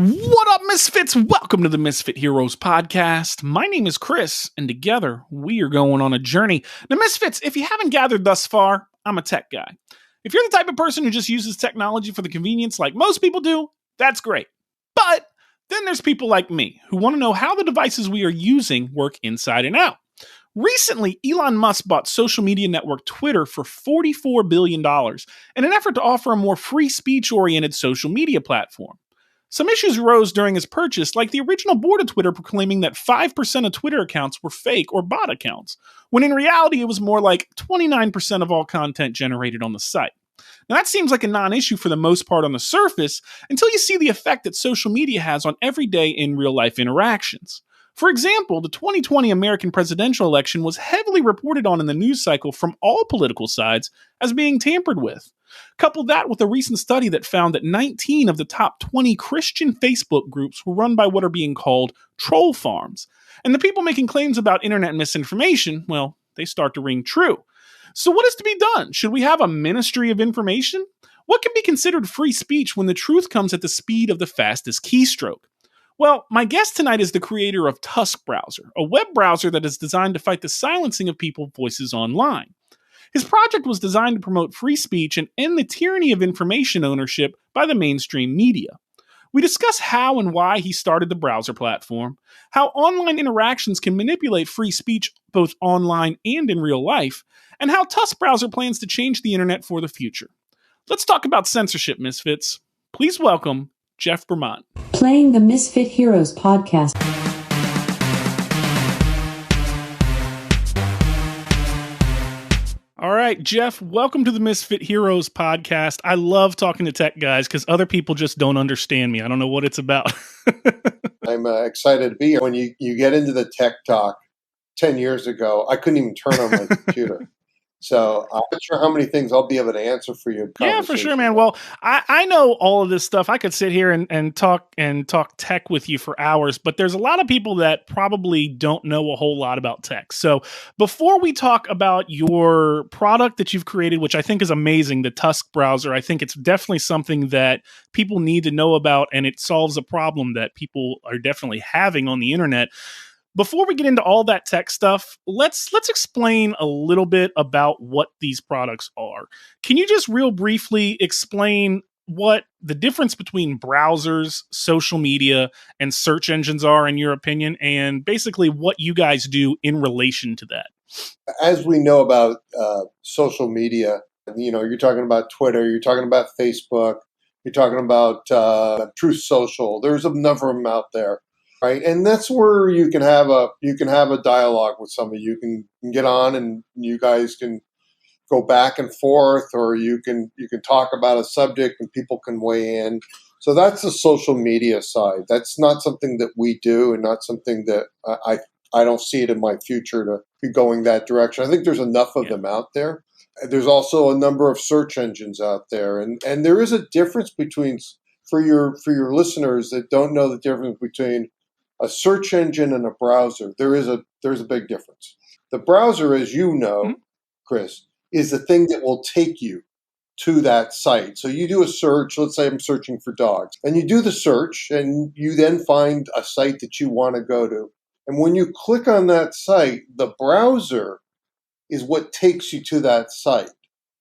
What up, Misfits? Welcome to the Misfit Heroes podcast. My name is Chris, and together we are going on a journey. Now, Misfits, if you haven't gathered thus far, I'm a tech guy. If you're the type of person who just uses technology for the convenience like most people do, that's great. But then there's people like me who want to know how the devices we are using work inside and out. Recently, Elon Musk bought social media network Twitter for $44 billion in an effort to offer a more free speech-oriented social media platform. Some issues arose during his purchase, like the original board of Twitter proclaiming that 5% of Twitter accounts were fake or bot accounts, when in reality it was more like 29% of all content generated on the site. Now that seems like a non-issue for the most part on the surface, until you see the effect that social media has on everyday in real-life interactions. For example, the 2020 American presidential election was heavily reported on in the news cycle from all political sides as being tampered with. Couple that with a recent study that found that 19 of the top 20 Christian Facebook groups were run by what are being called troll farms. And the people making claims about internet misinformation, well, they start to ring true. So what is to be done? Should we have a ministry of information? What can be considered free speech when the truth comes at the speed of the fastest keystroke? Well, my guest tonight is the creator of Tusk Browser, a web browser that is designed to fight the silencing of people's voices online. His project was designed to promote free speech and end the tyranny of information ownership by the mainstream media. We discuss how and why he started the browser platform, how online interactions can manipulate free speech both online and in real life, and how Tusk Browser plans to change the internet for the future. Let's talk about censorship, Misfits. Please welcome Jeff Bermant. Playing the Misfit Heroes podcast. All right, Jeff, welcome to the Misfit Heroes podcast. I love talking to tech guys because other people just don't understand me. I don't know what it's about. I'm excited to be here. When you get into the tech talk 10 years ago, I couldn't even turn on my computer. So I'm not sure how many things I'll be able to answer for you. Yeah, for sure, man. Well, I know all of this stuff. I could sit here and talk tech with you for hours, but there's a lot of people that probably don't know a whole lot about tech. So before we talk about your product that you've created, which I think is amazing, the Tusk Browser, I think it's definitely something that people need to know about, and it solves a problem that people are definitely having on the internet. Before we get into all that tech stuff, let's explain a little bit about what these products are. Can you just real briefly explain what the difference between browsers, social media, and search engines are, in your opinion, and basically what you guys do in relation to that? As we know about social media, you're talking about Twitter, you're talking about Facebook, you're talking about Truth Social. There's a number of them out there. Right, and that's where you can have a dialogue with somebody. You can get on, and you guys can go back and forth, or you can talk about a subject, and people can weigh in. So that's the social media side. That's not something that we do, and not something that I don't see it in my future to be going that direction. I think there's enough of them out there. There's also a number of search engines out there, and there is a difference between, for your listeners that don't know the difference between a search engine and a browser. There's a big difference. The browser, as you know, Chris, is the thing that will take you to that site. So you do a search. Let's say I'm searching for dogs, and you do the search, and you then find a site that you want to go to. And when you click on that site, the browser is what takes you to that site.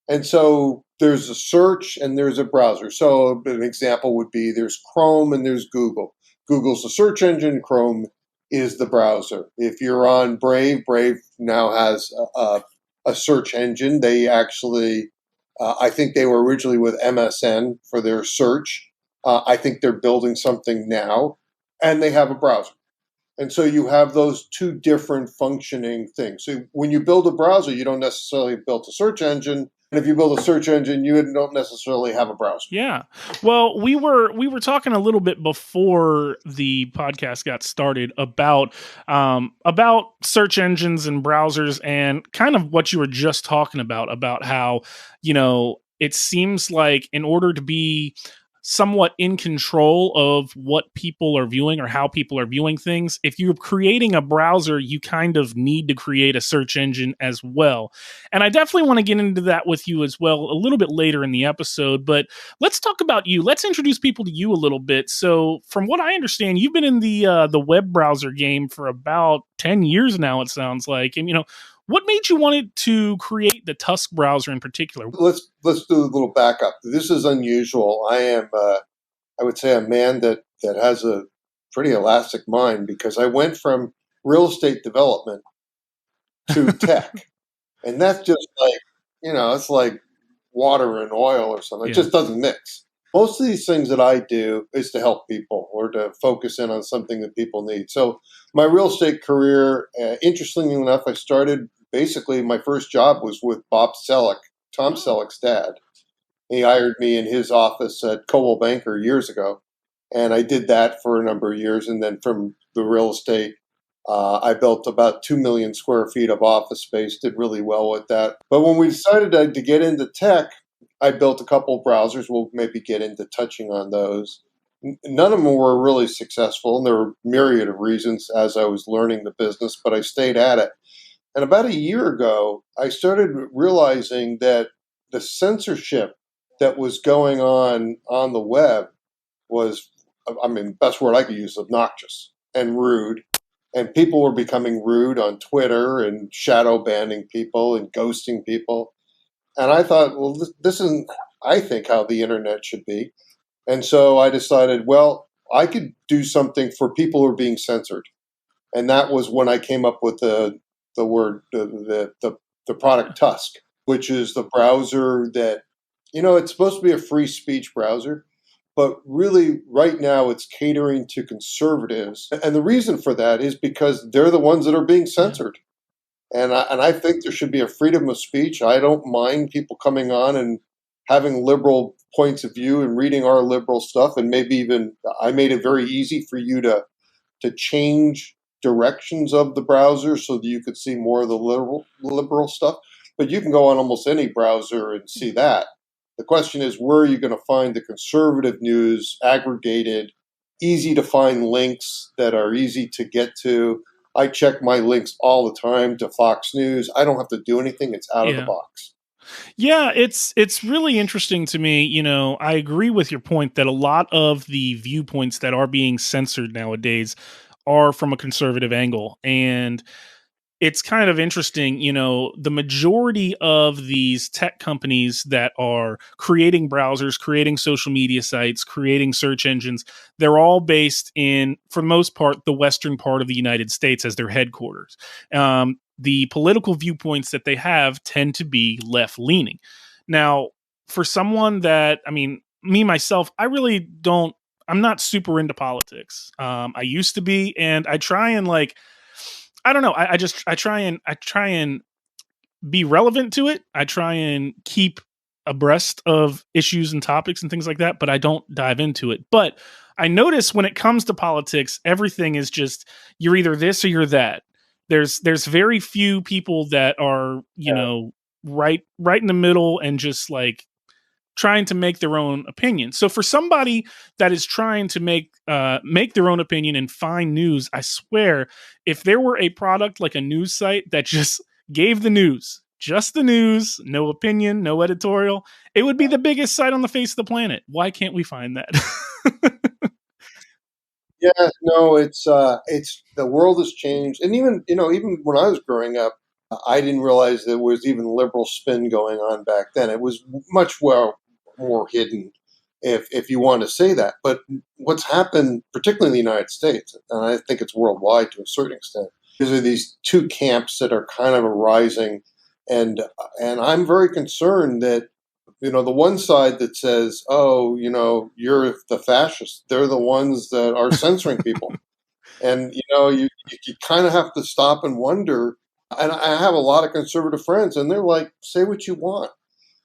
And so there's a search and there's a browser. So an example would be there's Chrome and there's Google. Google's the search engine, Chrome is the browser. If you're on Brave now has a search engine. They actually, I think they were originally with MSN for their search. I think they're building something now, and they have a browser. And so you have those two different functioning things. So when you build a browser, you don't necessarily build a search engine. And if you build a search engine, you don't necessarily have a browser. Yeah. Well, we were talking a little bit before the podcast got started about search engines and browsers, and kind of what you were just talking about how, it seems like in order to be somewhat in control of what people are viewing or how people are viewing things. If you're creating a browser, you kind of need to create a search engine as well. And I definitely want to get into that with you as well a little bit later in the episode. But let's talk about you. Let's introduce people to you a little bit. So, from what I understand, you've been in the web browser game for about 10 years now, it sounds like. And, what made you want to create the Tusk browser in particular? Let's do a little backup. This is unusual. I am, I would say, a man that has a pretty elastic mind, because I went from real estate development to tech, and that's just like, it's like water and oil or something. It just doesn't mix. Most of these things that I do is to help people or to focus in on something that people need. So my real estate career, interestingly enough, I started, basically my first job was with Bob Selleck, Tom Selleck's dad. He hired me in his office at Coldwell Banker years ago, and I did that for a number of years. And then from the real estate, I built about 2 million square feet of office space, did really well with that. But when we decided to get into tech, I built a couple of browsers. We'll maybe get into touching on those. None of them were really successful, and there were a myriad of reasons as I was learning the business, but I stayed at it. And about a year ago, I started realizing that the censorship that was going on the web was, best word I could use, obnoxious and rude. And people were becoming rude on Twitter and shadow banning people and ghosting people. And I thought, well, this isn't, I think, how the internet should be. And so I decided, well, I could do something for people who are being censored. And that was when I came up with the product Tusk, which is the browser that, it's supposed to be a free speech browser, but really right now it's catering to conservatives. And the reason for that is because they're the ones that are being censored. And I think there should be a freedom of speech. I don't mind people coming on and having liberal points of view and reading our liberal stuff. And maybe even I made it very easy for you to change directions of the browser so that you could see more of the liberal stuff. But you can go on almost any browser and see that. The question is, where are you going to find the conservative news aggregated, easy to find links that are easy to get to? I check my links all the time to Fox News. I don't have to do anything. It's out of the box. Yeah, it's really interesting to me. I agree with your point that a lot of the viewpoints that are being censored nowadays are from a conservative angle. And it's kind of interesting, the majority of these tech companies that are creating browsers, creating social media sites, creating search engines, they're all based in, for the most part, the western part of the United States as their headquarters. The political viewpoints that they have tend to be left leaning. Now, for someone that, me, myself, I'm not super into politics. I used to be, and I try and I don't know. I try and be relevant to it. I try and keep abreast of issues and topics and things like that, but I don't dive into it. But I notice when it comes to politics, everything is just, you're either this or you're that. There's very few people that are, right in the middle and just trying to make their own opinion. So for somebody that is trying to make their own opinion and find news, I swear, if there were a product like a news site that just gave the news, just the news, no opinion, no editorial, it would be the biggest site on the face of the planet. Why can't we find that? Yeah, no, it's the world has changed, and even when I was growing up, I didn't realize there was even liberal spin going on back then. It was much more hidden, if you want to say that. But what's happened, particularly in the United States, and I think it's worldwide to a certain extent, is there are these two camps that are kind of arising, and I'm very concerned that the one side that says, "Oh, you're the fascists," they're the ones that are censoring people, and you kind of have to stop and wonder. And I have a lot of conservative friends, and they're like, "Say what you want."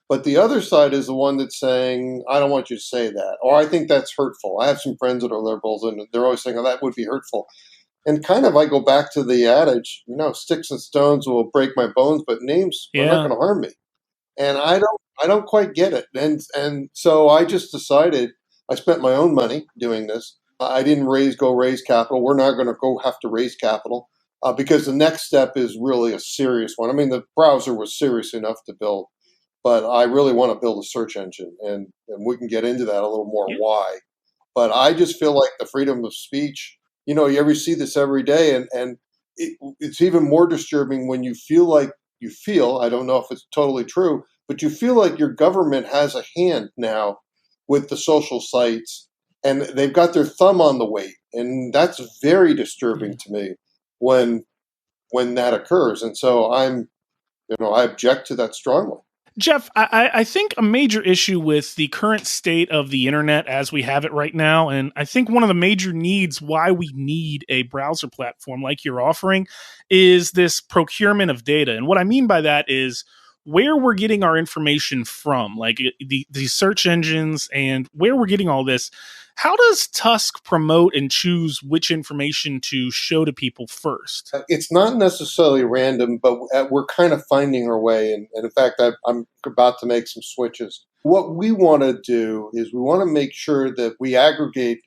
But the other side is the one that's saying, I don't want you to say that, or I think that's hurtful. I have some friends that are liberals, and they're always saying, oh, that would be hurtful. And kind of I go back to the adage, sticks and stones will break my bones, but names are not going to harm me. And I don't quite get it. And so I just decided, I spent my own money doing this. I didn't go raise capital. We're not going to go have to raise capital because the next step is really a serious one. I mean, the browser was serious enough to build, but I really want to build a search engine, and we can get into that a little more Yeah. why. But I just feel like the freedom of speech, you ever see this every day, and it's even more disturbing when I don't know if it's totally true, but you feel like your government has a hand now with the social sites, and they've got their thumb on the weight, and that's very disturbing to me when that occurs. And so I object to that strongly. Jeff, I think a major issue with the current state of the internet as we have it right now, and I think one of the major needs why we need a browser platform like you're offering, is this procurement of data. And what I mean by that is where we're getting our information from, like the search engines and where we're getting all this. How does Tusk promote and choose which information to show to people first? It's not necessarily random, but we're kind of finding our way. And in fact, I'm about to make some switches. What we want to do is we want to make sure that we aggregate,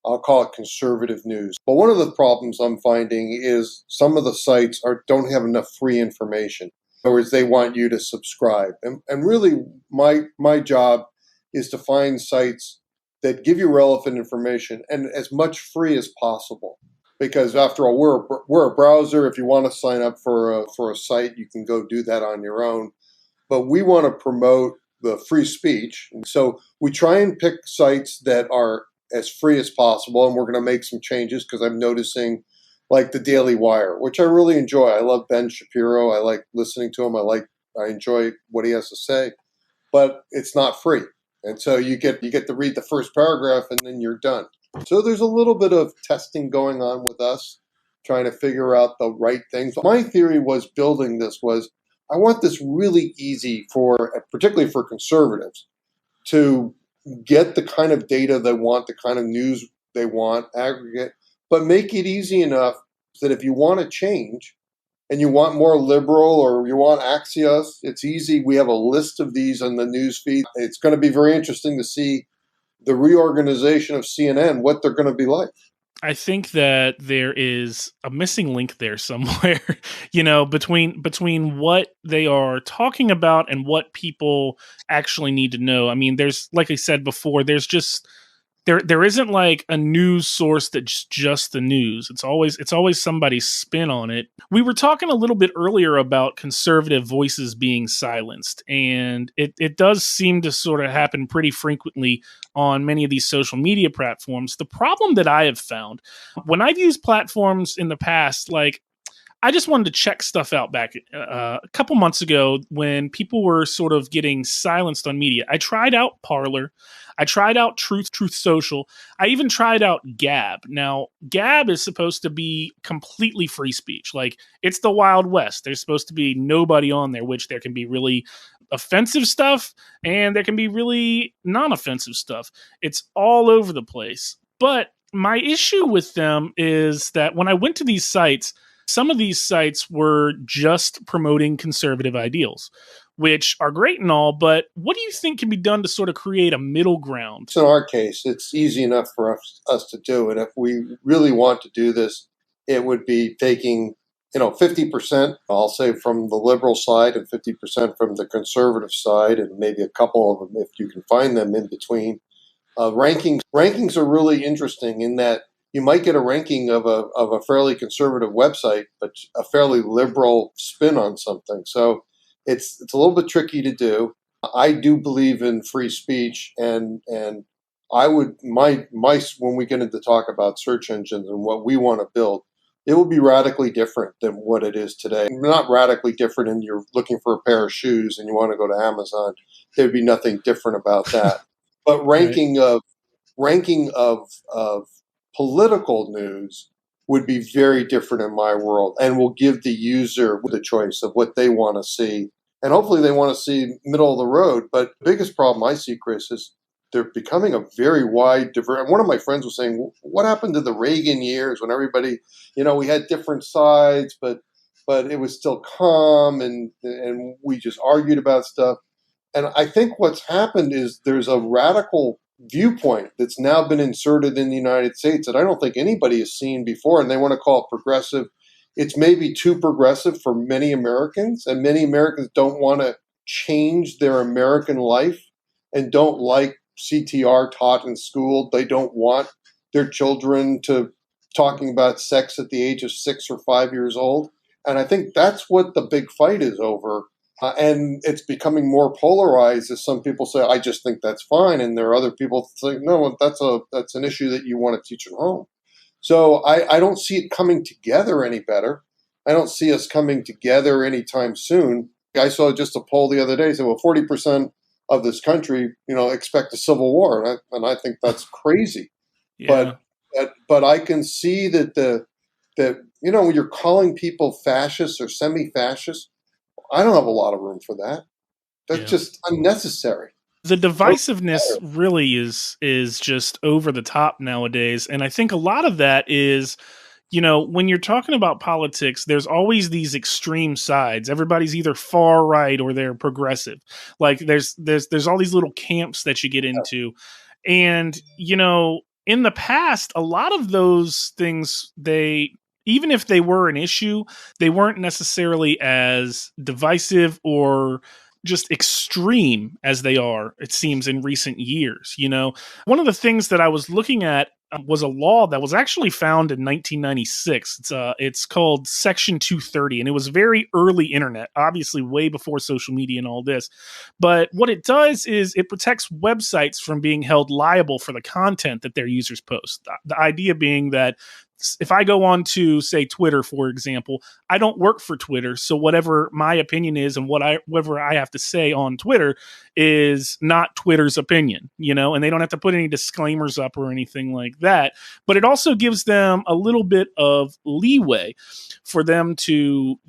I'll call it conservative news. But one of the problems I'm finding is some of the sites don't have enough free information. In other words, they want you to subscribe. And really, my job is to find sites that give you relevant information and as much free as possible. Because after all, we're a browser. If you want to sign up for a site, you can go do that on your own. But we want to promote the free speech. And so we try and pick sites that are as free as possible. And we're going to make some changes because I'm noticing like the Daily Wire, which I really enjoy. I love Ben Shapiro. I like listening to him. I enjoy what he has to say, but it's not free. And so you get to read the first paragraph and then you're done. So there's a little bit of testing going on with us, trying to figure out the right things. My theory was building this was I want this really easy particularly for conservatives, to get the kind of data they want, the kind of news they want, aggregate, but make it easy enough that if you want to change and you want more liberal or you want Axios, it's easy. We have a list of these on the news feed. It's going to be very interesting to see the reorganization of CNN, what they're going to be like. I think that there is a missing link there somewhere, between what they are talking about and what people actually need to know. I mean, there's, like I said before, there's just there isn't like a news source that's just the news. It's always somebody's spin on it. We were talking a little bit earlier about conservative voices being silenced, and it does seem to sort of happen pretty frequently on many of these social media platforms. The problem that I have found when I've used platforms in the past, like I just wanted to check stuff out back a couple months ago when people were sort of getting silenced on media. I tried out Parler. I tried out Truth Social. I even tried out Gab. Now, Gab is supposed to be completely free speech. Like, it's the Wild West. There's supposed to be nobody on there, which there can be really offensive stuff and there can be really non-offensive stuff. It's all over the place. But my issue with them is that when I went to these sites, some of these sites were just promoting conservative ideals, which are great and all, but what do you think can be done to sort of create a middle ground? So in our case, it's easy enough for us to do. And if we really want to do this, it would be taking 50%, I'll say, from the liberal side and 50% from the conservative side, and maybe a couple of them, if you can find them in between. Rankings are really interesting in that you might get a ranking of a fairly conservative website, but a fairly liberal spin on something. So it's a little bit tricky to do. I do believe in free speech, and I would my when we get into talk about search engines and what we want to build, it will be radically different than what it is today. Not radically different, and you're looking for a pair of shoes and you want to go to Amazon. There'd be nothing different about that. But ranking of political news would be very different in my world, and will give the user the choice of what they want to see. And hopefully they want to see middle of the road. But the biggest problem I see, Chris, is they're becoming a very wide diverse. One of my friends was saying, what happened to the Reagan years when everybody, we had different sides, but it was still calm, and we just argued about stuff. And I think what's happened is there's a radical viewpoint that's now been inserted in the United States that I don't think anybody has seen before, and they want to call it progressive. It's maybe too progressive for many Americans, and many Americans don't want to change their American life and don't like CTR taught in school. They don't want their children to talking about sex at the age of 6 or 5 years old. And I think that's what the big fight is over. And it's becoming more polarized as some people say, I just think that's fine. And there are other people say, no, that's an issue that you want to teach at home. So I don't see it coming together any better. I don't see us coming together anytime soon. I saw just a poll the other day said, well, 40% of this country, expect a civil war. And I think that's crazy. Yeah. But I can see that when you're calling people fascists or semi-fascists, I don't have a lot of room for that. That's just unnecessary. The divisiveness really is just over the top nowadays. And I think a lot of that is, when you're talking about politics, there's always these extreme sides. Everybody's either far right or they're progressive. Like there's all these little camps that you get into. And, in the past, a lot of those things, even if they were an issue, they weren't necessarily as divisive or just extreme as they are, it seems, in recent years. One of the things that I was looking at was a law that was actually found in 1996. It's called Section 230, and it was very early internet, obviously way before social media and all this. But what it does is it protects websites from being held liable for the content that their users post. The idea being that if I go on to, say, Twitter, for example, I don't work for Twitter, so whatever my opinion is and whatever I have to say on Twitter is not Twitter's opinion, and they don't have to put any disclaimers up or anything like that. But it also gives them a little bit of leeway for them to,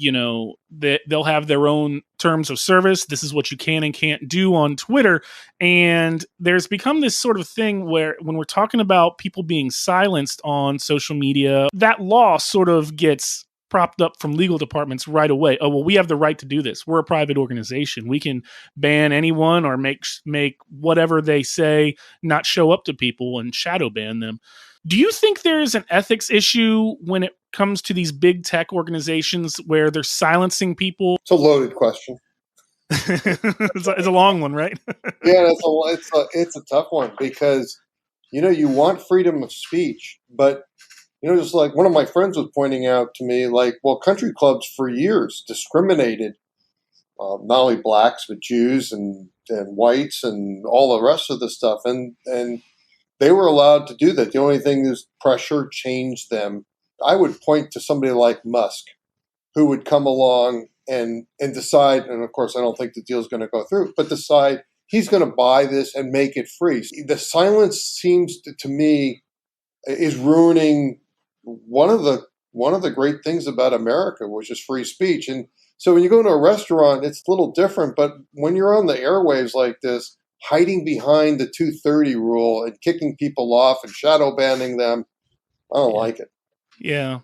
they'll have their own terms of service. This is what you can and can't do on Twitter. And there's become this sort of thing where when we're talking about people being silenced on social media, that law sort of gets propped up from legal departments right away. Oh, well, we have the right to do this. We're a private organization. We can ban anyone or make whatever they say not show up to people and shadow ban them. Do you think there's an ethics issue when it comes to these big tech organizations where they're silencing people? It's a loaded question. It's a long one, right? Yeah, it's a tough one because, you want freedom of speech, but just like one of my friends was pointing out to me, country clubs for years discriminated not only blacks but Jews and whites and all the rest of the stuff, and they were allowed to do that. The only thing is pressure changed them. I would point to somebody like Musk, who would come along and decide, and of course I don't think the deal is going to go through, but decide he's going to buy this and make it free. The silence seems to me is ruining one of the great things about America, which is free speech. And so when you go to a restaurant, it's a little different. But when you're on the airwaves like this, hiding behind the 230 rule and kicking people off and shadow banning them, I don't like it. Yeah.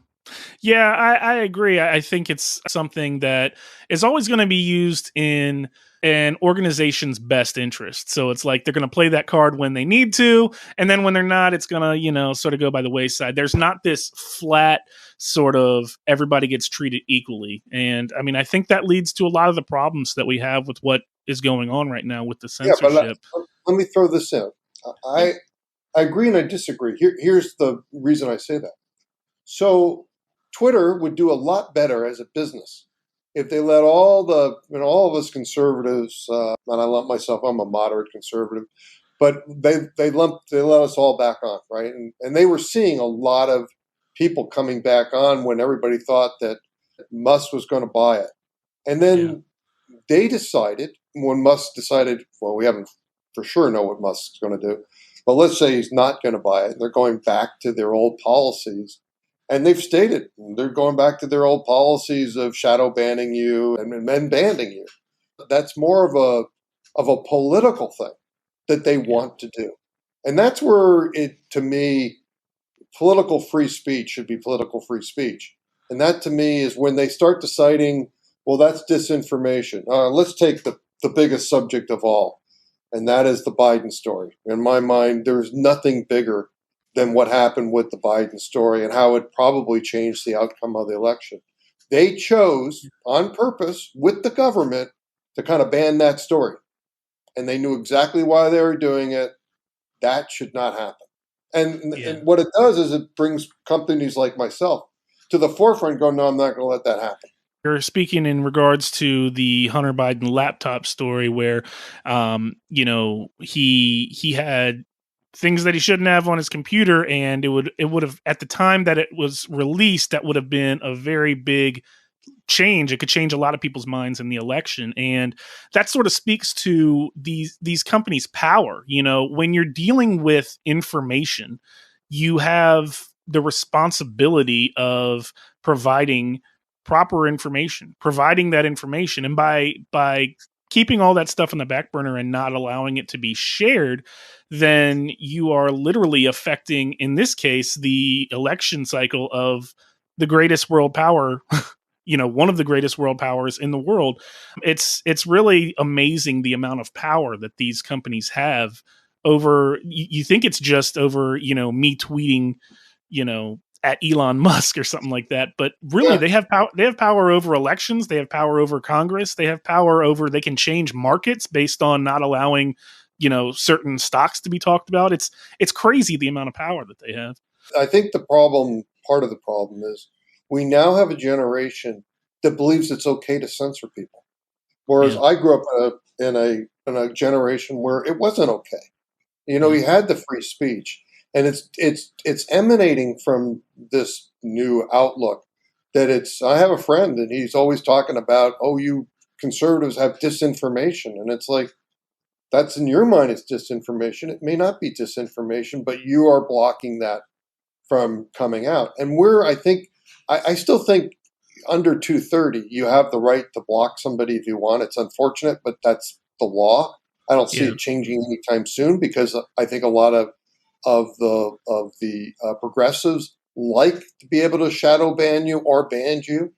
Yeah, I agree. I think it's something that is always going to be used in an organization's best interest. So it's like they're going to play that card when they need to, and then when they're not, it's going to, sort of go by the wayside. There's not this flat sort of everybody gets treated equally. And I mean, I think that leads to a lot of the problems that we have with what is going on right now with the censorship. But let me throw this in. I agree and I disagree. Here's the reason I say that. So Twitter would do a lot better as a business if they let all of us conservatives, and I lump myself, I'm a moderate conservative, but they let us all back on, right? And they were seeing a lot of people coming back on when everybody thought that Musk was going to buy it. And then they decided, when Musk decided, well, we haven't for sure know what Musk's going to do, but let's say he's not going to buy it. They're going back to their old policies. And they've stated they're going back to their old policies of shadow banning you and men banning you. That's more of a political thing that they want to do. And that's where to me, political free speech should be political free speech. And that to me is when they start deciding, well, that's disinformation. Let's take the biggest subject of all, and that is the Biden story. In my mind, there's nothing bigger than what happened with the Biden story and how it probably changed the outcome of the election. They chose on purpose with the government to kind of ban that story. And they knew exactly why they were doing it. That should not happen. And what it does is it brings companies like myself to the forefront going, no, I'm not going to let that happen. You're speaking in regards to the Hunter Biden laptop story where, he had things that he shouldn't have on his computer, and it would have, at the time that it was released, that would have been a very big change. It could change a lot of people's minds in the election, and that sort of speaks to these companies' power. When you're dealing with information, you have the responsibility of providing proper information, providing that information, and by keeping all that stuff in the back burner and not allowing it to be shared, then you are literally affecting, in this case, the election cycle of the greatest world power, one of the greatest world powers in the world. It's really amazing the amount of power that these companies have over. You think it's just over, me tweeting, at Elon Musk or something like that, but really they have power. They have power over elections. They have power over Congress. They have power over. They can change markets based on not allowing, certain stocks to be talked about. It's crazy the amount of power that they have. I think part of the problem is we now have a generation that believes it's okay to censor people. Whereas I grew up in a generation where it wasn't okay. You had the free speech, and it's emanating from this new outlook that I have a friend and he's always talking about, oh, you conservatives have disinformation. And it's like, that's in your mind, it's disinformation. It may not be disinformation, but you are blocking that from coming out. And I still think under 230, you have the right to block somebody if you want. It's unfortunate, but that's the law. I don't see it changing anytime soon because I think a lot of the progressives like to be able to shadow ban you or ban you.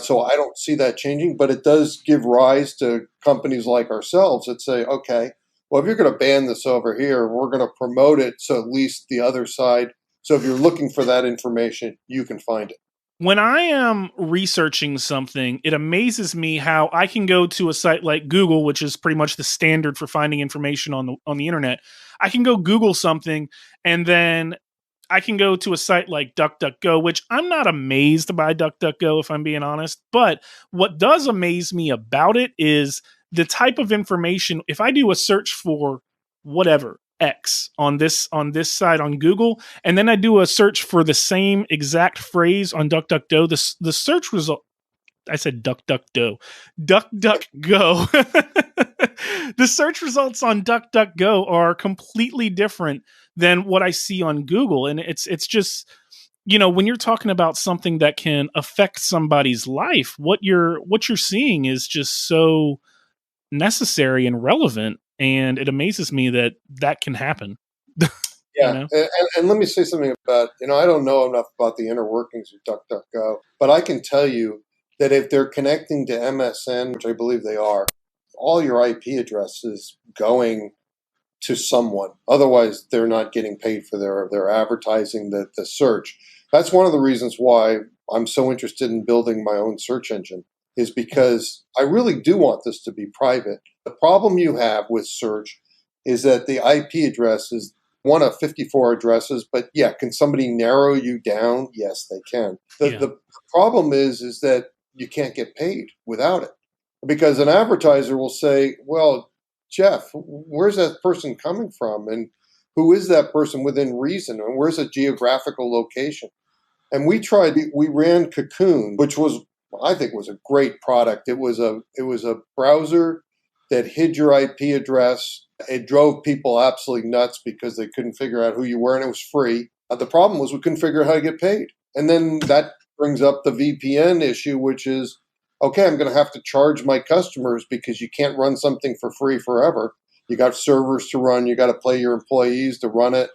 So I don't see that changing, but it does give rise to companies like ourselves that say, okay, well, if you're going to ban this over here, we're going to promote it so at least the other side. So if you're looking for that information, you can find it. When I am researching something, it amazes me how I can go to a site like Google, which is pretty much the standard for finding information on the internet. I can go Google something, and then I can go to a site like DuckDuckGo, which I'm not amazed by DuckDuckGo, if I'm being honest. But what does amaze me about it is the type of information. If I do a search for whatever X on this site on Google, and then I do a search for the same exact phrase on DuckDuckGo, the search result. I said DuckDuckGo. DuckDuckGo. The search results on DuckDuckGo are completely different than what I see on Google, and it's just, when you're talking about something that can affect somebody's life, what you're seeing is just so necessary and relevant, and it amazes me that can happen. Yeah, and let me say something about, I don't know enough about the inner workings of DuckDuckGo, but I can tell you that if they're connecting to MSN, which I believe they are, all your IP address is going to someone. Otherwise, they're not getting paid for their advertising, the search. That's one of the reasons why I'm so interested in building my own search engine, is because I really do want this to be private. The problem you have with search is that the IP address is one of 54 addresses, but can somebody narrow you down? Yes, they can. The problem is that you can't get paid without it, because an advertiser will say, well, Jeff, where's that person coming from? And who is that person within reason? And where's a geographical location? And we ran Cocoon, which I think was a great product. It was a browser that hid your IP address. It drove people absolutely nuts because they couldn't figure out who you were, and it was free. The problem was we couldn't figure out how to get paid. And then that brings up the VPN issue, which is, okay, I'm going to have to charge my customers because you can't run something for free forever. You got servers to run. You got to pay your employees to run it.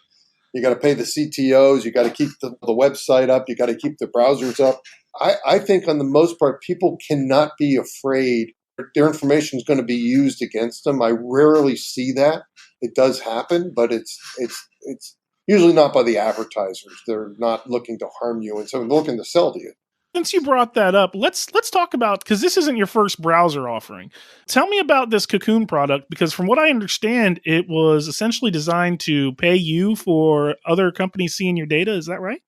You got to pay the CTOs. You got to keep the website up. You got to keep the browsers up. I think on the most part, people cannot be afraid their information is going to be used against them. I rarely see that. It does happen, but it's usually not by the advertisers. They're not looking to harm you, and so they're looking to sell to you. Since you brought that up, let's talk about, because this isn't your first browser offering. Tell me about this Cocoon product, because from what I understand, it was essentially designed to pay you for other companies seeing your data. Is that right?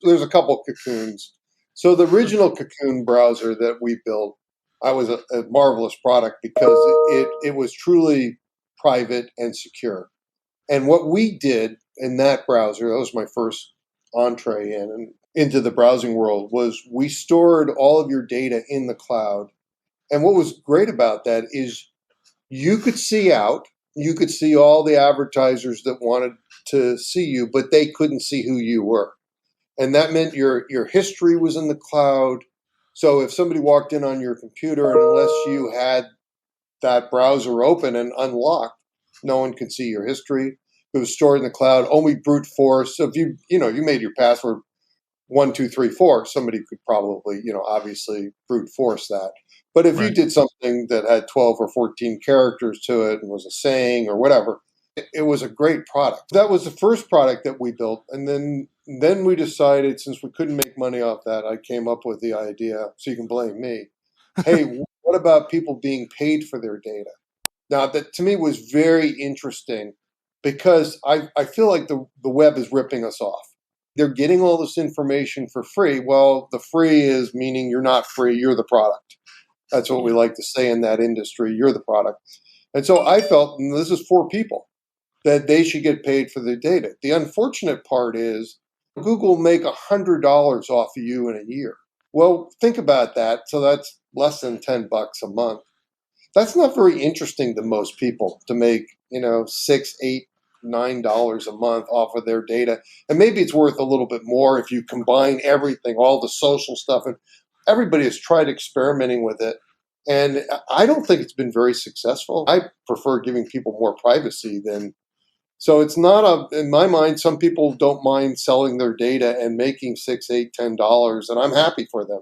There's a couple Cocoons. So the original Cocoon browser that we built, I was a marvelous product because it was truly private and secure. And what we did in that browser, that was my first entree into the browsing world, was we stored all of your data in the cloud. And what was great about that is you could see out, you could see all the advertisers that wanted to see you, but they couldn't see who you were. And that meant your history was in the cloud. So if somebody walked in on your computer, and unless you had that browser open and unlocked, no one could see your history. It was stored in the cloud, only brute force. So if you made your password 1234, somebody could probably, obviously brute force that. But if you did something that had 12 or 14 characters to it and was a saying or whatever, it was a great product. That was the first product that we built. And then we decided, since we couldn't make money off that, I came up with the idea, so you can blame me. Hey, what about people being paid for their data? Now, that to me was very interesting because I feel like the web is ripping us off. They're getting all this information for free. Well, the free is meaning you're not free, you're the product. That's what we like to say in that industry, you're the product. And so I felt, and this is for people, that they should get paid for their data. The unfortunate part is Google make $100 off of you in a year. Well, think about that. So that's less than $10 a month. That's not very interesting to most people to make, $6, $8, $9 a month off of their data. And maybe it's worth a little bit more if you combine everything, all the social stuff. And everybody has tried experimenting with it. And I don't think it's been very successful. I prefer giving people more privacy than. So it's not in my mind, some people don't mind selling their data and making $6, $8, $10, and I'm happy for them.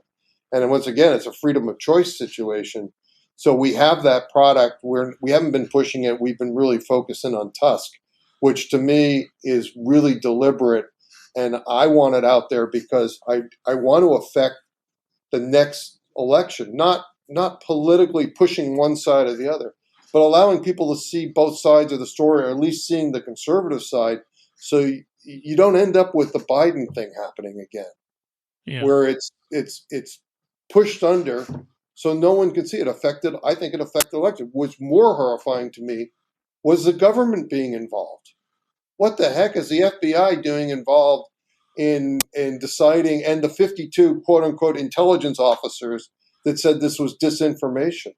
And once again, it's a freedom of choice situation. So we have that product where we haven't been pushing it. We've been really focusing on Tusk, which to me is really deliberate. And I want it out there because I want to affect the next election, not politically pushing one side or the other, but allowing people to see both sides of the story, or at least seeing the conservative side, so you don't end up with the Biden thing happening again, where it's pushed under, so no one can see it. I think it affected the election. What's more horrifying to me was the government being involved. What the heck is the FBI doing involved in deciding, and the 52 quote unquote intelligence officers that said this was disinformation?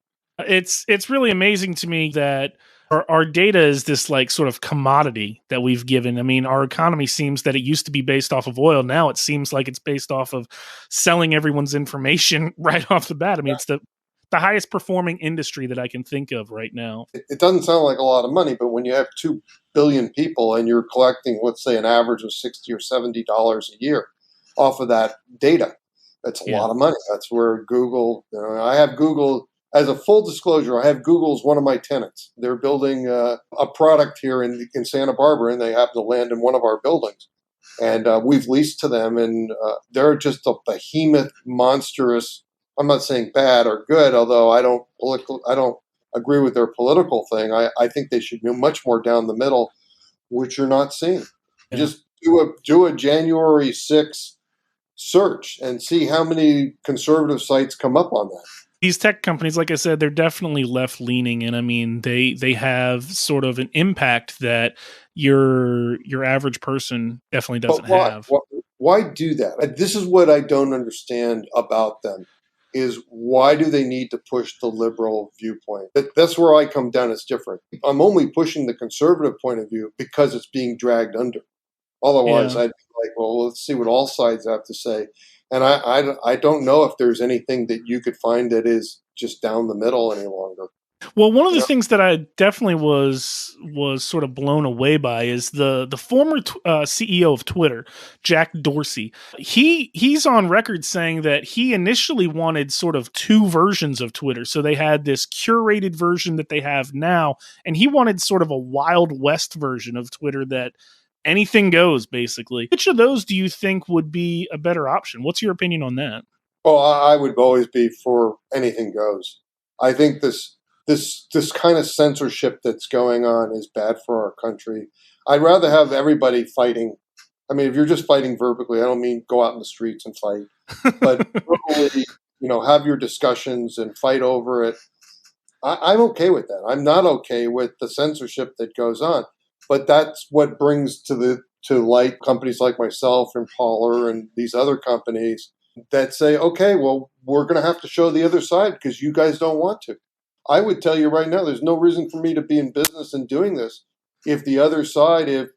It's really amazing to me that our data is this like sort of commodity that we've given. I mean, our economy seems that it used to be based off of oil. Now it seems like it's based off of selling everyone's information right off the bat. I mean, it's the highest performing industry that I can think of right now. It doesn't sound like a lot of money, but when you have 2 billion people and you're collecting, let's say, an average of $60 or $70 a year off of that data, that's a lot of money. That's where Google, I have Google, as a full disclosure, I have Google as one of my tenants. They're building a product here in Santa Barbara, and they have the land in one of our buildings. And we've leased to them, and they're just a behemoth, monstrous. I'm not saying bad or good, although I don't agree with their political thing. I think they should be much more down the middle, which you're not seeing. Yeah. Just do a January 6th search and see how many conservative sites come up on that. These tech companies, like I said, they're definitely left leaning, and I mean they have sort of an impact that your average person definitely doesn't have. Why do that? This is what I don't understand about them. Is why do they need to push the liberal viewpoint? That's where I come down. It's different. I'm only pushing the conservative point of view because it's being dragged under. Otherwise, I'd be like, well, let's see what all sides have to say. And I don't know if there's anything that you could find that is just down the middle any longer. Well, one of You the know? things that I definitely was sort of blown away by is the former CEO of Twitter, Jack Dorsey. He's on record saying that he initially wanted sort of two versions of Twitter. So they had this curated version that they have now, and he wanted sort of a Wild West version of Twitter that anything goes, basically. Which of those do you think would be a better option? What's your opinion on that? Well, I would always be for anything goes. I think this kind of censorship that's going on is bad for our country. I'd rather have everybody fighting. I mean, if you're just fighting verbally, I don't mean go out in the streets and fight, but verbally, have your discussions and fight over it. I'm okay with that. I'm not okay with the censorship that goes on, but that's what brings to light companies like myself and Parler and these other companies that say, okay, well, we're going to have to show the other side because you guys don't want to. I would tell you right now, there's no reason for me to be in business and doing this if the other side, if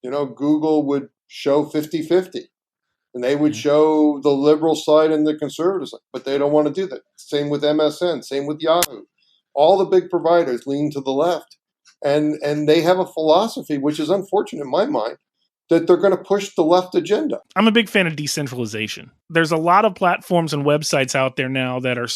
Google would show 50-50 and they would Mm. show the liberal side and the conservative side, but they don't want to do that. Same with MSN, same with Yahoo. All the big providers lean to the left, and they have a philosophy, which is unfortunate in my mind, that they're going to push the left agenda. I'm a big fan of decentralization. There's a lot of platforms and websites out there now that are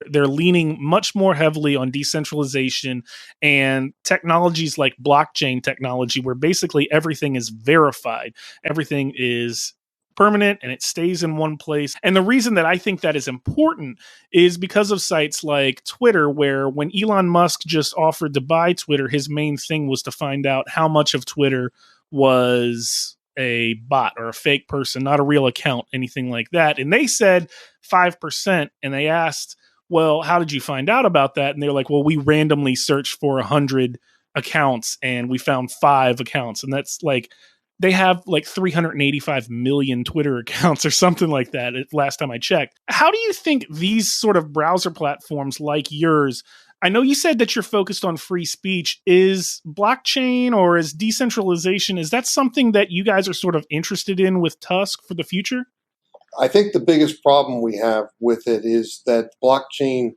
they're leaning much more heavily on decentralization and technologies like blockchain technology, where basically everything is verified. Everything is permanent and it stays in one place. And the reason that I think that is important is because of sites like Twitter, where when Elon Musk just offered to buy Twitter, his main thing was to find out how much of Twitter was a bot or a fake person, not a real account, anything like that. And they said 5%. And they asked, well, how did you find out about that? And they're like, well, we randomly searched for 100 accounts and we found 5 accounts. And that's like, they have like 385 million Twitter accounts or something like that last time I checked. How do you think these sort of browser platforms like yours, I know you said that you're focused on free speech. Is blockchain or is decentralization, is that something that you guys are sort of interested in with Tusk for the future? I think the biggest problem we have with it is that blockchain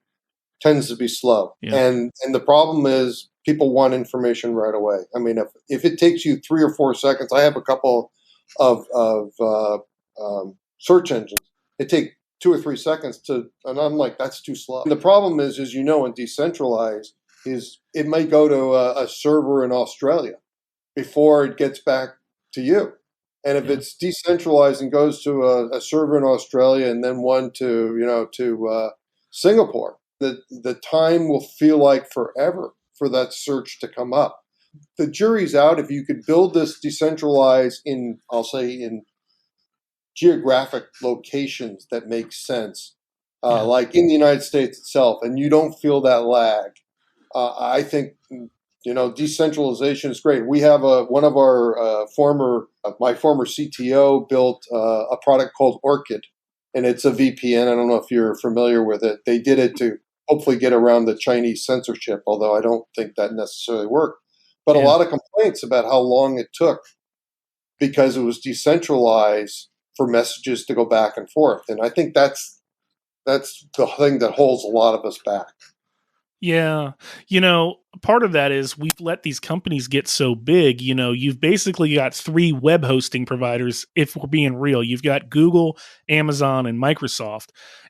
tends to be slow, Yeah. and the problem is people want information right away. I mean, if it takes you 3 or 4 seconds, I have a couple of search engines. It take 2 or 3 seconds and I'm like, that's too slow. And the problem is, as you know, in decentralized, is it may go to a server in Australia before it gets back to you. And if Yeah. it's decentralized and goes to a server in Australia and then one to Singapore, the time will feel like forever for that search to come up. The jury's out if you could build this decentralized I'll say in geographic locations that make sense, Yeah. like in the United States itself, and you don't feel that lag. I think decentralization is great. We have one of our my former CTO built a product called Orchid, and it's a VPN. I don't know if you're familiar with it. They did it to hopefully get around the Chinese censorship, although I don't think that necessarily worked. But a Yeah. lot of complaints about how long it took because it was decentralized for messages to go back and forth. And I think that's the thing that holds a lot of us back. Yeah. Part of that is we've let these companies get so big. You've basically got 3 web hosting providers, if we're being real. You've got Google, Amazon, and Microsoft.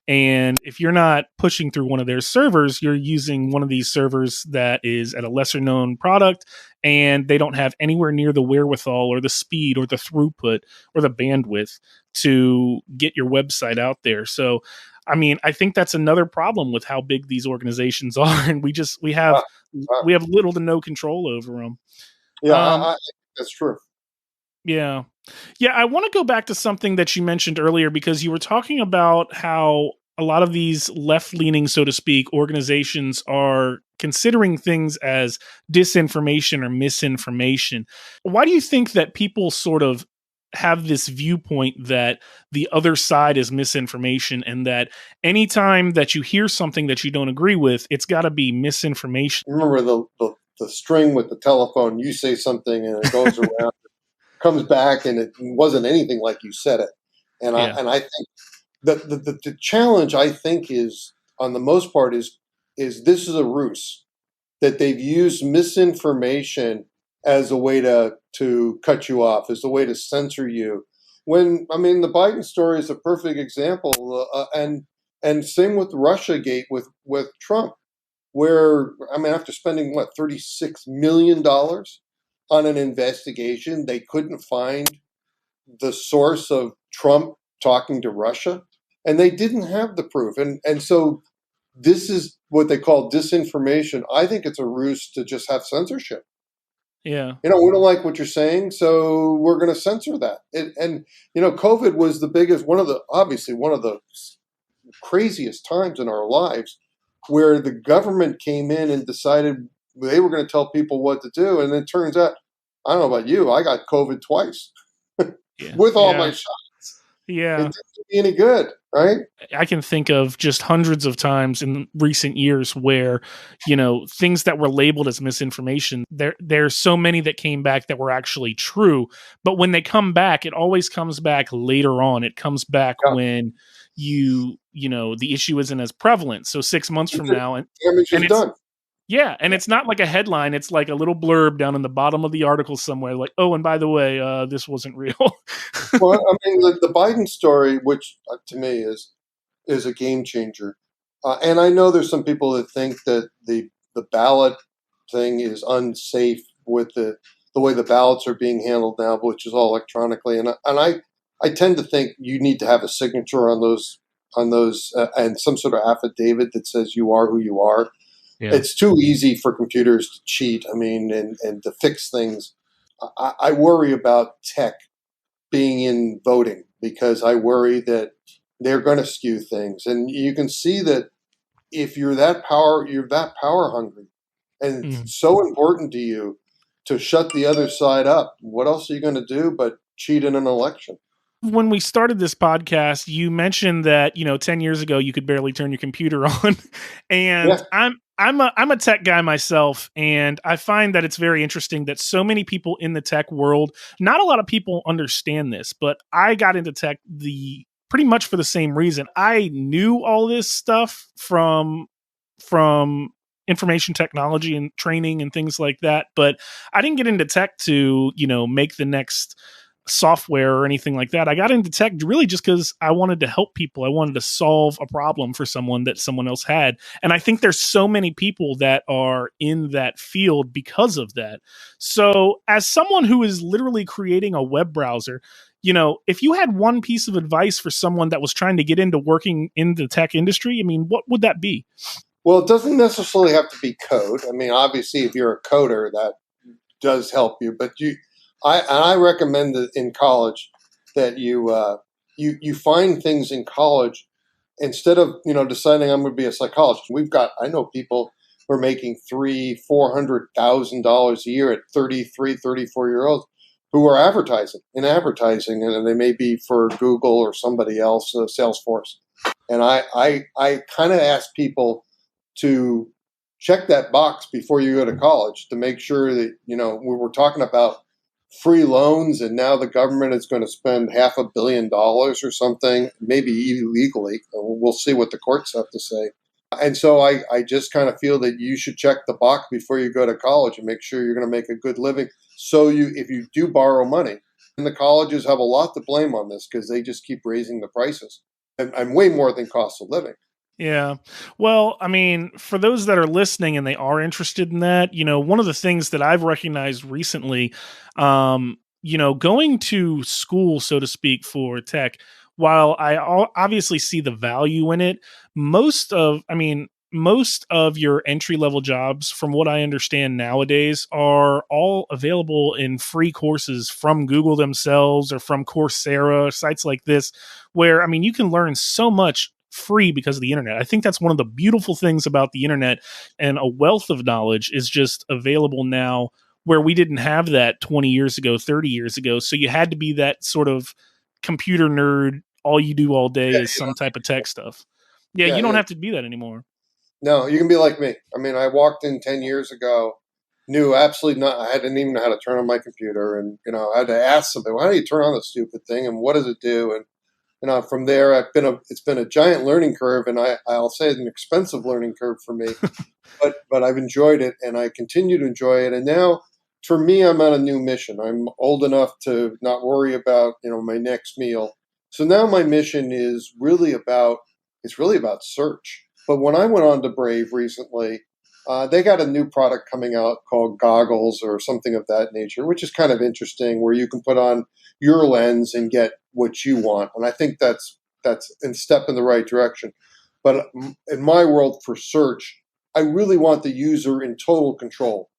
And if you're not pushing through one of their servers, you're using one of these servers that is at a lesser known product, and they don't have anywhere near the wherewithal or the speed or the throughput or the bandwidth to get your website out there. So, I mean, I think that's another problem with how big these organizations are, and we have Uh, uh, we have little to no control over them. yeah, Um, that's true. yeah, yeah. I want to go back to something that you mentioned earlier because you were talking about how a lot of these left-leaning, so to speak, organizations are considering things as disinformation or misinformation. Why do you think that people sort of have this viewpoint that the other side is misinformation and that anytime that you hear something that you don't agree with, it's got to be misinformation? Remember the string with the telephone. You say something and it goes around, comes back, and it wasn't anything like you said it. And I Yeah. and I think the challenge I think is on the most part is is this is a ruse, that they've used misinformation as a way to cut you off, as a way to censor you. When, I mean, the Biden story is a perfect example, and same with RussiaGate with Trump, where, I mean, after spending what, $36 million on an investigation, they couldn't find the source of Trump talking to Russia, and they didn't have the proof, and so this is what they call disinformation. I think it's a ruse to just have censorship. Yeah. We don't like what you're saying, so we're going to censor that. And COVID was the biggest, obviously one of the craziest times in our lives, where the government came in and decided they were going to tell people what to do. And it turns out, I don't know about you, I got COVID twice Yeah. with all my shots. Yeah. It didn't do me any good, right? I can think of just hundreds of times in recent years where, things that were labeled as misinformation, there's so many that came back that were actually true. But when they come back, it always comes back later on. It comes back when the issue isn't as prevalent. So 6 months from now, Damage is done. yeah, and it's not like a headline. It's like a little blurb down in the bottom of the article somewhere, like, "Oh, and by the way, this wasn't real." Well, I mean, the Biden story, which to me is a game changer, and I know there's some people that think that the ballot thing is unsafe with the way the ballots are being handled now, which is all electronically, and I tend to think you need to have a signature on those and some sort of affidavit that says you are who you are. Yeah. It's too easy for computers to cheat. I mean, and to fix things. I worry about tech being in voting, because I worry that they're going to skew things. And you can see that if you're that power hungry, and it's so important to you to shut the other side up. What else are you going to do but cheat in an election? When we started this podcast, you mentioned that 10 years ago you could barely turn your computer on, and Yeah. I'm a tech guy myself, and I find that it's very interesting that so many people in the tech world, not a lot of people understand this, but I got into tech pretty much for the same reason. I knew all this stuff from information technology and training and things like that, but I didn't get into tech to make the next software or anything like that. I got into tech really just because I wanted to help people. I wanted to solve a problem for someone that someone else had. And I think there's so many people that are in that field because of that. So as someone who is literally creating a web browser, if you had one piece of advice for someone that was trying to get into working in the tech industry, I mean, what would that be? Well, it doesn't necessarily have to be code. I mean, obviously, if you're a coder, that does help you. But I recommend that in college that you find things in college instead of deciding I'm going to be a psychologist. I know people who are making $300,000-$400,000 a year at 33, 34 year olds who are advertising, and they may be for Google or somebody else, Salesforce. And I kind of ask people to check that box before you go to college to make sure that, we were talking about free loans, and now the government is going to spend $500 million or something, maybe illegally. We'll see what the courts have to say. And so I just kind of feel that you should check the box before you go to college and make sure you're going to make a good living. So if you do borrow money, and the colleges have a lot to blame on this because they just keep raising the prices and way more than cost of living. Yeah. Well, I mean, for those that are listening and they are interested in that, one of the things that I've recognized recently, going to school, so to speak, for tech, while I obviously see the value in it, most of your entry level jobs, from what I understand nowadays, are all available in free courses from Google themselves or from Coursera, sites like this, where, you can learn so much free because of the internet. I think that's one of the beautiful things about the internet, and a wealth of knowledge is just available now where we didn't have that 20 years ago, 30 years ago. So you had to be that sort of computer nerd. All you do all day is some type of tech stuff. Yeah, you don't have to be that anymore. No, you can be like me. I mean, I walked in 10 years ago, knew absolutely not. I didn't even know how to turn on my computer. And, I had to ask somebody, well, how do you turn on this stupid thing? And what does it do? And And from there, it's been a giant learning curve, and I'll say it's an expensive learning curve for me. But I've enjoyed it, and I continue to enjoy it. And now, for me, I'm on a new mission. I'm old enough to not worry about my next meal. So now my mission is really about search. But when I went on to Brave recently, they got a new product coming out called Goggles or something of that nature, which is kind of interesting, where you can put on your lens and get what you want. And I think that's a step in the right direction. But in my world for search, I really want the user in total control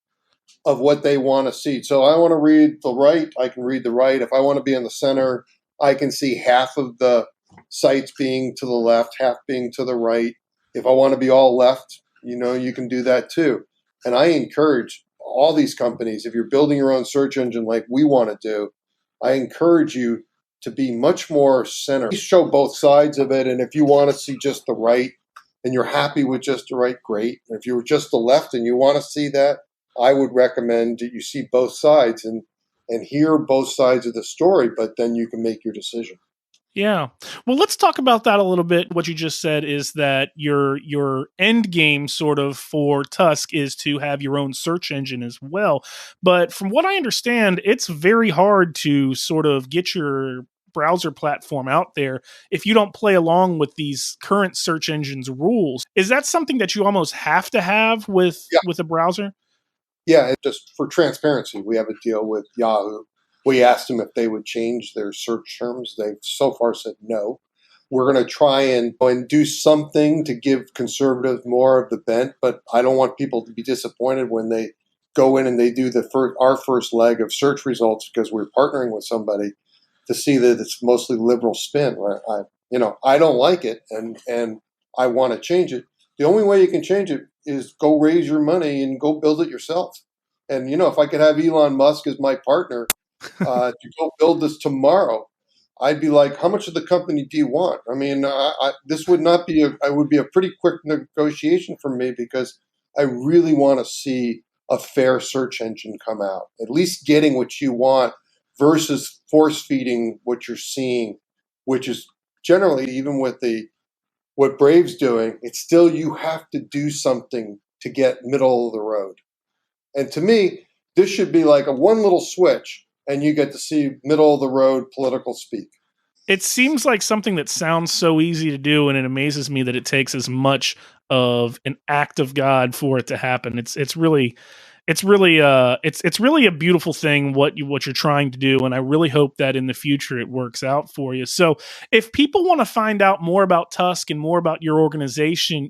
of what they want to see. So I want to read the right, I can read the right. If I want to be in the center, I can see half of the sites being to the left, half being to the right. If I want to be all left, you can do that too. And I encourage all these companies, if you're building your own search engine like we want to do, I encourage you to be much more centered. Show both sides of it. And if you want to see just the right and you're happy with just the right, great. And if you're just the left and you want to see that, I would recommend that you see both sides and hear both sides of the story, but then you can make your decision. Yeah. Well, let's talk about that a little bit. What you just said is that your end game sort of for Tusk is to have your own search engine as well. But from what I understand, it's very hard to sort of get your browser platform out there if you don't play along with these current search engines rules. Is that something that you almost have to have with a browser? Yeah, just for transparency, we have a deal with Yahoo. We asked them if they would change their search terms. They've so far said no. We're going to try and do something to give conservatives more of the bent, but I don't want people to be disappointed when they go in and they do our first leg of search results, because we're partnering with somebody to see that it's mostly liberal spin. Right? I don't like it, and I want to change it. The only way you can change it is go raise your money and go build it yourself. And if I could have Elon Musk as my partner to go build this tomorrow, I'd be like, how much of the company do you want? I mean, this would not be it would be a pretty quick negotiation for me, because I really want to see a fair search engine come out, at least getting what you want versus force feeding what you're seeing, which is generally, even with what Brave's doing, it's still, you have to do something to get middle of the road. And to me, this should be like a one little switch and you get to see middle of the road political speak. It seems like something that sounds so easy to do, and it amazes me that it takes as much of an act of God for it to happen. It's really a beautiful thing what you're trying to do, and I really hope that in the future it works out for you. So, if people want to find out more about Tusk and more about your organization,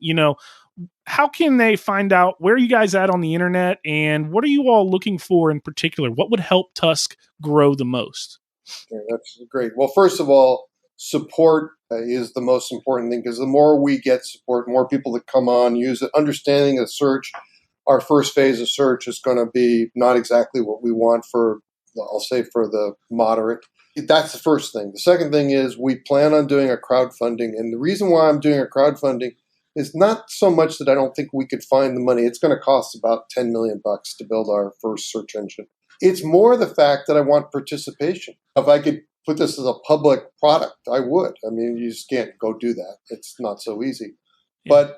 how can they find out where you guys at on the internet, and what are you all looking for in particular? What would help Tusk grow the most? Okay, that's great. Well, first of all, support is the most important thing, because the more we get support, more people that come on, use it, understanding of search. Our first phase of search is going to be not exactly what we want I'll say, for the moderate. That's the first thing. The second thing is we plan on doing a crowdfunding. And the reason why I'm doing a crowdfunding is not so much that I don't think we could find the money. It's going to cost about $10 million to build our first search engine. It's more the fact that I want participation. If I could put this as a public product, I would. I mean, you just can't go do that. It's not so easy. Yeah. But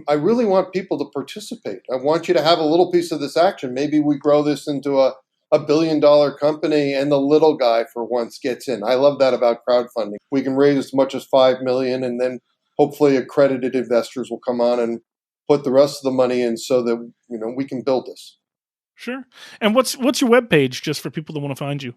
I really want people to participate. I want you to have a little piece of this action. Maybe we grow this into a $1 billion company and the little guy for once gets in. I love that about crowdfunding. We can raise as much as $5 million, and then hopefully accredited investors will come on and put the rest of the money in so that we can build this. Sure. And what's your webpage, just for people that want to find you?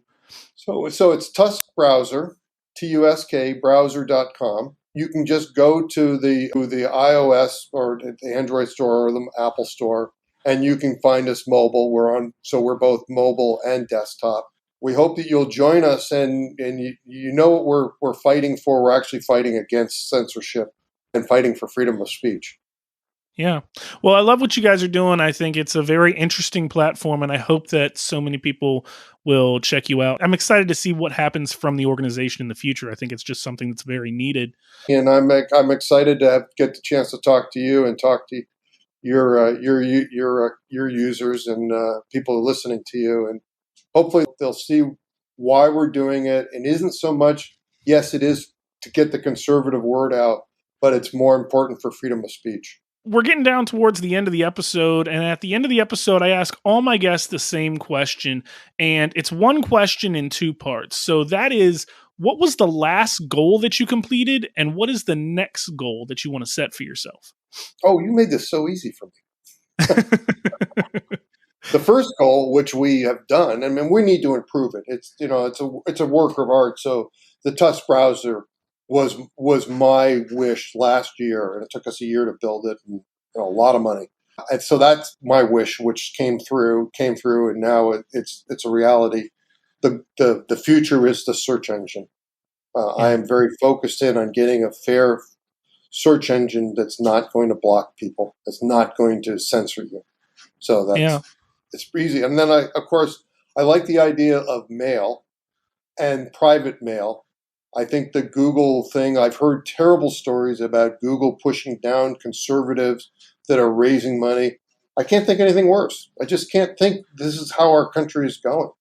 So it's Tusk Browser, TUSK browser.com. You can just go to the iOS or the Android store or the Apple store, and you can find us mobile. We're both mobile and desktop. We hope that you'll join us, and you know what we're fighting for. We're actually fighting against censorship and fighting for freedom of speech. Yeah. Well, I love what you guys are doing. I think it's a very interesting platform, and I hope that so many people will check you out. I'm excited to see what happens from the organization in the future. I think it's just something that's very needed. And I'm excited to get the chance to talk to you and talk to your users and people listening to you, and hopefully they'll see why we're doing it. And isn't so much, yes, it is to get the conservative word out, but it's more important for freedom of speech. We're getting down towards the end of the episode, and at the end of the episode, I ask all my guests the same question, and it's one question in two parts. So that is, what was the last goal that you completed, and what is the next goal that you want to set for yourself? Oh, you made this so easy for me. The first goal, which we have done, I mean, we need to improve it. It's a work of art. So the Tusk Browser was my wish last year, and it took us a year to build it, and a lot of money. And so that's my wish, which came through, and now it's a reality. The future is the search engine. I am very focused in on getting a fair search engine that's not going to block people, that's not going to censor you. So it's easy. And then I like the idea of mail and private mail. I think the Google thing, I've heard terrible stories about Google pushing down conservatives that are raising money. I can't think anything worse. I just can't think this is how our country is going,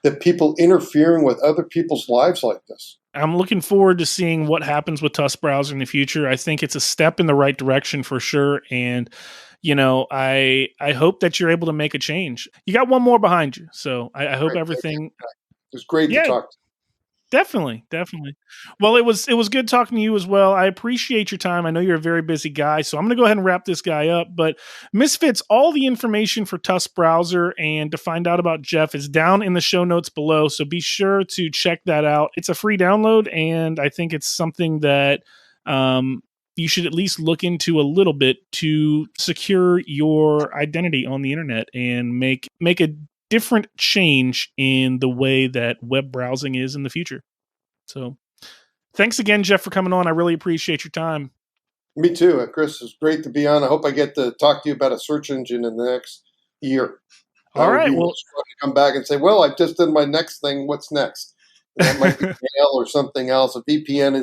that people interfering with other people's lives like this. I'm looking forward to seeing what happens with Tusk Browser in the future. I think it's a step in the right direction for sure. And, I hope that you're able to make a change. You got one more behind you. So I hope everything. It was great to talk to you. Definitely. Well, it was good talking to you as well. I appreciate your time. I know you're a very busy guy, so I'm going to go ahead and wrap this guy up. But Misfits, all the information for Tusk Browser and to find out about Jeff is down in the show notes below, so be sure to check that out. It's a free download, and I think it's something that you should at least look into a little bit to secure your identity on the internet and make a different change in the way that web browsing is in the future. So thanks again, Jeff, for coming on. I really appreciate your time. Me too. Chris, it's great to be on. I hope I get to talk to you about a search engine in the next year. All right. Well, to come back and say, well, I've just done my next thing. What's next? And that might be mail or something else. A VPN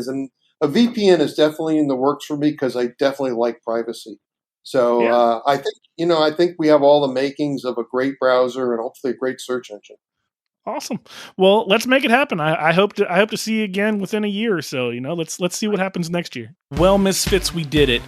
is definitely in the works for me because I definitely like privacy. So I think we have all the makings of a great browser and hopefully a great search engine. Awesome. Well, let's make it happen. I hope to see you again within a year or so. Let's see what happens next year. Well, Misfits, we did it.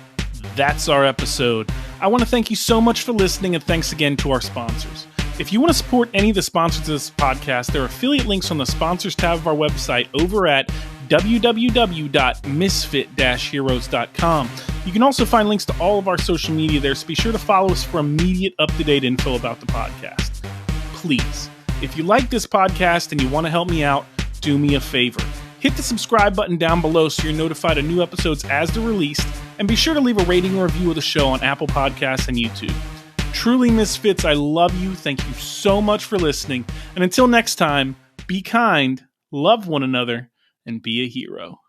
That's our episode. I want to thank you so much for listening, and thanks again to our sponsors. If you want to support any of the sponsors of this podcast, there are affiliate links on the sponsors tab of our website over at www.misfit-heroes.com. You can also find links to all of our social media there, so be sure to follow us for immediate up-to-date info about the podcast. Please, if you like this podcast and you want to help me out, do me a favor. Hit the subscribe button down below so you're notified of new episodes as they're released, and be sure to leave a rating or review of the show on Apple Podcasts and YouTube. Truly, Misfits, I love you. Thank you so much for listening. And until next time, be kind, love one another, and be a hero.